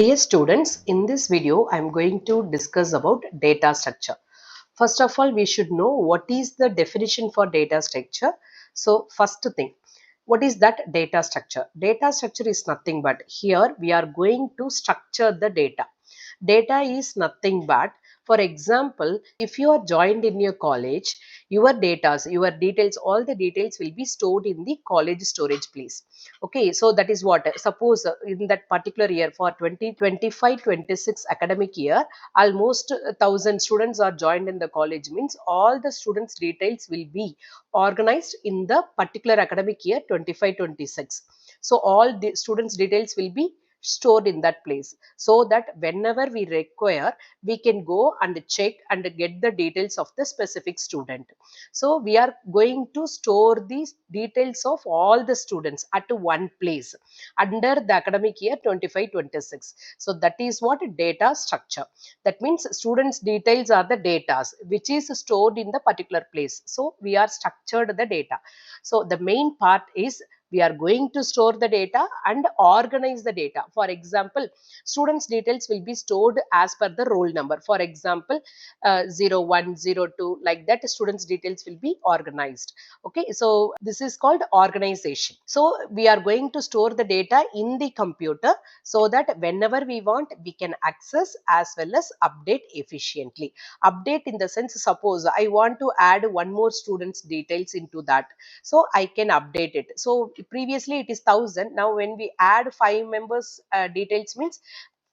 Dear students, in this video, I am going to discuss about data structure. First of all, we should know what is the definition for data structure. So, first thing, what is that data structure? Data structure is nothing but here we are going to structure the data. Data is nothing but, for example, if you are joined in your college, your data, your details, all the details will be stored in the college storage place. Okay, so that is what, suppose in that particular year for 2025-26 academic year, almost 1,000 students are joined in the college, means all the students details will be organized in the particular academic year 25-26. So all the students details will be stored in that place, so that whenever we require we can go and check and get the details of the specific student. So we are going to store these details of all the students at one place under the academic year 25-26. So that is what data structure. That means students details are the data which is stored in the particular place. So we are structured the data. So the main part is we are going to store the data and organize the data. For example, students details will be stored as per the roll number. For example, 01, 02, like that students details will be organized. Okay, so this is called organization. So we are going to store the data in the computer, so that whenever we want we can access as well as update efficiently. Update in the sense, suppose I want to add one more student's details into that, so I can update it. So previously it is 1,000, now when we add 5 members details, means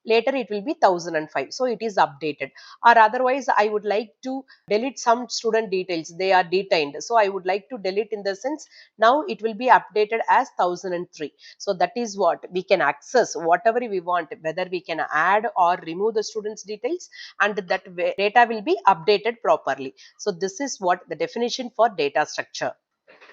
later it will be 1,005, so it is updated. Or otherwise I would like to delete some student details, they are detained, so I would like to delete, in the sense now it will be updated as 1,003. So that is what we can access whatever we want, whether we can add or remove the students details, and that data will be updated properly. So this is what the definition for data structure.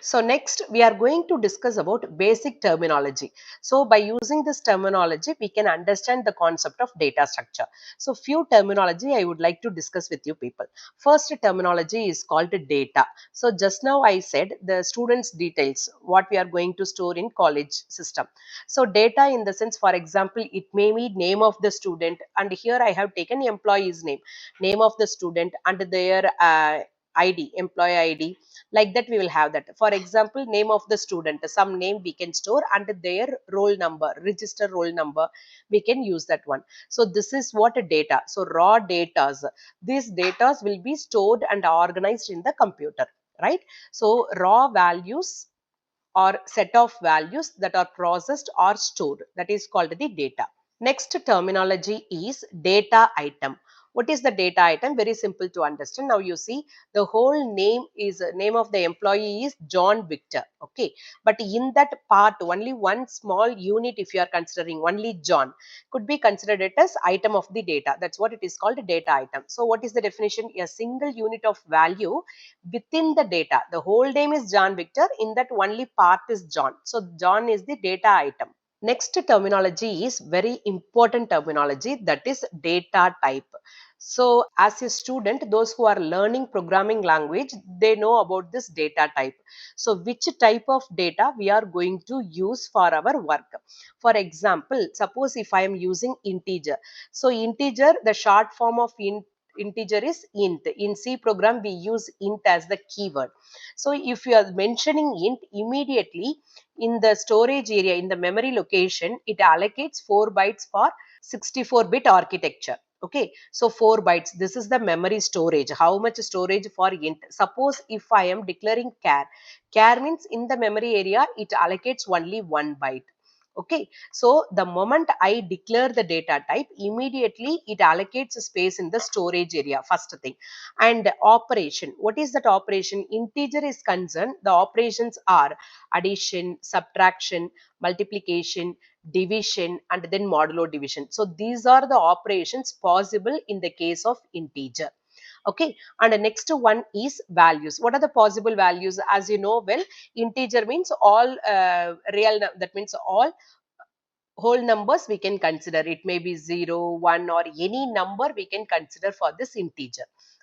So next we are going to discuss about basic terminology. So by using this terminology, we can understand the concept of data structure. So few terminology I would like to discuss with you people. First terminology is called data. So just now I said the students details, what we are going to store in college system. So data in the sense, for example, it may be name of the student, and here I have taken employee's name of the student and their ID, employee ID, like that we will have that. For example, name of the student, some name we can store, and their roll number, register roll number, we can use that one. So this is what data. So raw data, these data will be stored and organized in the computer, right? So raw values or set of values that are processed or stored, that is called the data. Next terminology is data item. What is the data item? Very simple to understand. Now you see the whole name of the employee is John Victor. Okay, but in that part only one small unit, if you are considering only John, could be considered it as item of the data. That's what it is called, data item. So what is the definition? A single unit of value within the data. The whole name is John Victor. In that only part is John. So John is the data item. Next terminology is very important terminology, that is data type. So as a student, those who are learning programming language, they know about this data type. So which type of data we are going to use for our work. For example, suppose if I am using integer. So integer, the short form of integer is int. In C program we use int as the keyword. So if you are mentioning int, immediately in the storage area, in the memory location, it allocates 4 bytes for 64-bit architecture. Okay, so 4 bytes, this is the memory storage. How much storage for int? Suppose if I am declaring char means in the memory area it allocates only 1 byte. Okay, so the moment I declare the data type, immediately it allocates space in the storage area, first thing. And operation, what is that operation? Integer is concerned, the operations are addition, subtraction, multiplication, division, and then modulo division. So these are the operations possible in the case of integer. Okay, and the next one is values. What are the possible values? As you know well, integer means all that means all whole numbers we can consider. It may be 0, 1, or any number we can consider for this integer,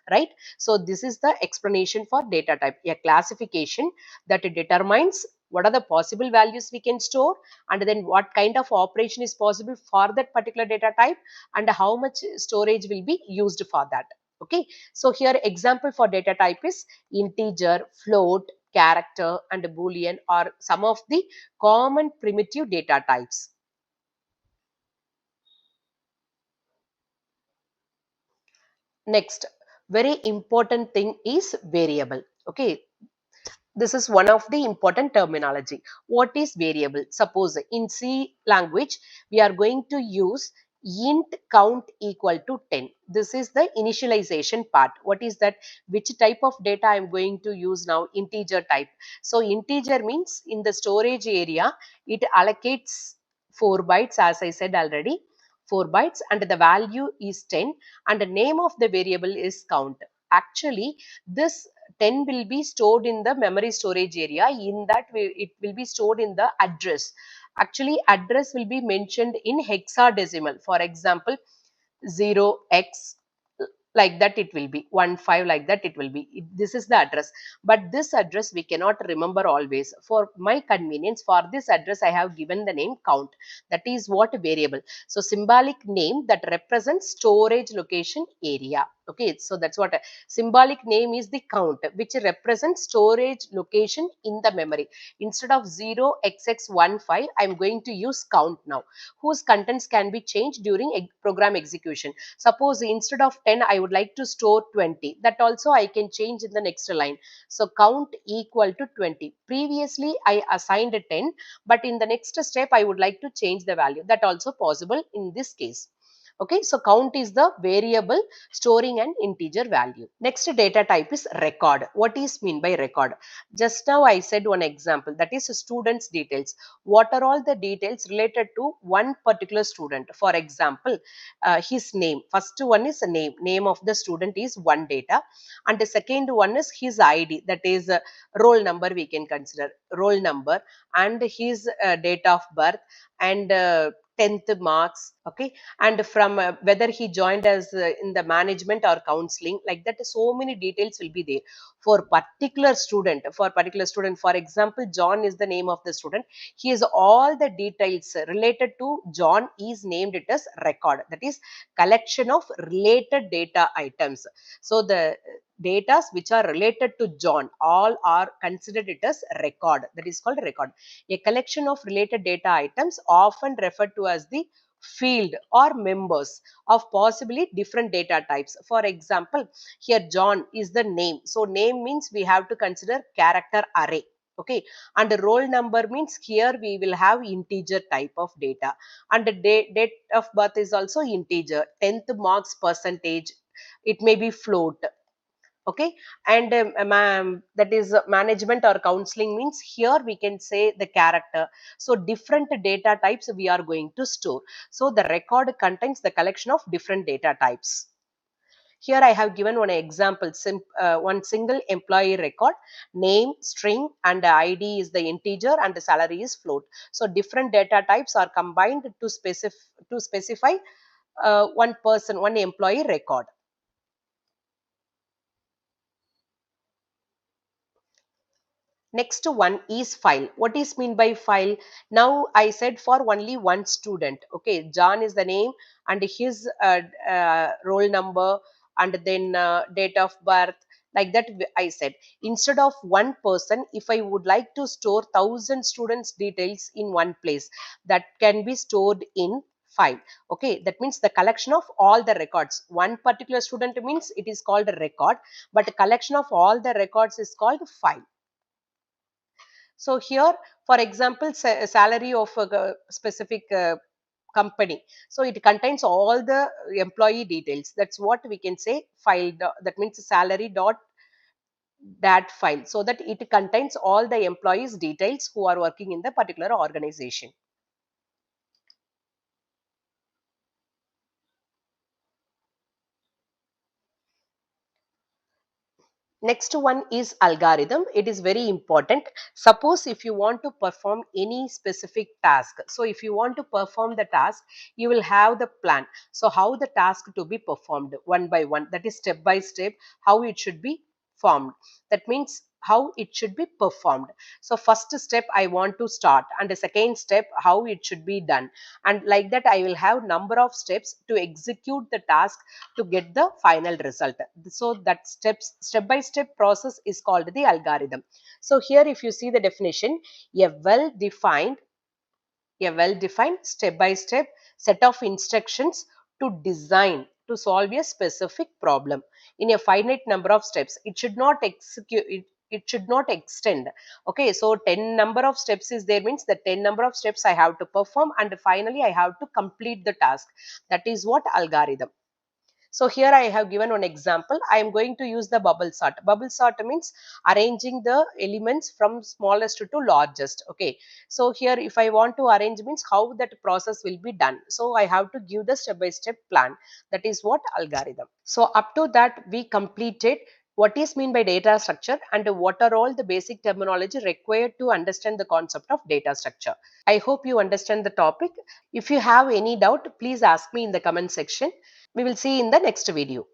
right? So this is the explanation for data type, a classification that determines what are the possible values we can store, and then what kind of operation is possible for that particular data type, and how much storage will be used for that. Okay, so here example for data type is integer, float, character, and boolean are some of the common primitive data types. Next, very important thing is variable. Okay, this is one of the important terminology. What is variable? Suppose in C language, we are going to use int count equal to 10. This is the initialization part. What is that? Which type of data I am going to use now? Integer type. So integer means in the storage area, it allocates 4 bytes, as I said already, 4 bytes, and the value is 10, and the name of the variable is count. Actually, this 10 will be stored in the memory storage area. In that way, it will be stored in the address. Actually, address will be mentioned in hexadecimal. For example, 0x, like that it will be 15, like that it will be. This is the address, but this address we cannot remember always. For my convenience, for this address I have given the name count. That is what variable. So symbolic name that represents storage location area. Okay, so that's what symbolic name is, the count, which represents storage location in the memory. Instead of 0xx15, I am going to use count now, whose contents can be changed during program execution. Suppose instead of 10, I would like to store 20. That also I can change in the next line. So count equal to 20. Previously, I assigned 10, but in the next step, I would like to change the value. That also possible in this case. Okay, so count is the variable storing an integer value. Next data type is record. What is mean by record? Just now I said one example, that is students details. What are all the details related to one particular student? For example, his name. First one is name of the student is one data, and the second one is his ID, that is roll number, we can consider roll number, and his date of birth, and 10th marks. Okay, and from whether he joined as in the management or counseling, like that, so many details will be there for particular student. For example, John is the name of the student. He is all the details related to John is named it as record, that is collection of related data items. So the data which are related to John all are considered it as record, that is called record. A collection of related data items often referred to as the field or members of possibly different data types. For example, here John is the name. So name means we have to consider character array. Okay, and the roll number means here we will have integer type of data, and the date of birth is also integer. 10th marks percentage, it may be float. Okay, and that is management or counseling means here we can say the character. So different data types we are going to store. So the record contains the collection of different data types. Here I have given one example, one single employee record, name, string, and the ID is the integer, and the salary is float. So different data types are combined to specify one person, one employee record. Next one is file. What is mean by file? Now I said for only one student. Okay, John is the name, and his roll number, and then date of birth. Like that I said. Instead of one person, if I would like to store 1,000 students details in one place, that can be stored in file. Okay, that means the collection of all the records. One particular student means it is called a record, but a collection of all the records is called file. So here, for example, salary of a specific company. So it contains all the employee details. That's what we can say file. That means salary dot that file. So that it contains all the employees details who are working in the particular organization. Next one is algorithm. It is very important. Suppose if you want to perform any specific task. So if you want to perform the task, you will have the plan. So how the task to be performed one by one, that is step by step, how it should be formed. That means how it should be performed. So first step I want to start, and the second step how it should be done, and like that I will have number of steps to execute the task to get the final result. So that step by step process is called the algorithm. So here if you see the definition, a well defined step by step set of instructions to design to solve a specific problem in a finite number of steps. It should not execute it should not extend. Okay, so 10 number of steps is there, means the 10 number of steps I have to perform, and finally I have to complete the task. That is what algorithm. So here I have given one example. I am going to use the bubble sort. Bubble sort means arranging the elements from smallest to largest. Okay. So here if I want to arrange means how that process will be done. So I have to give the step by step plan. That is what algorithm. So up to that we completed what is mean by data structure and what are all the basic terminology required to understand the concept of data structure. I hope you understand the topic. If you have any doubt, please ask me in the comment section. We will see in the next video.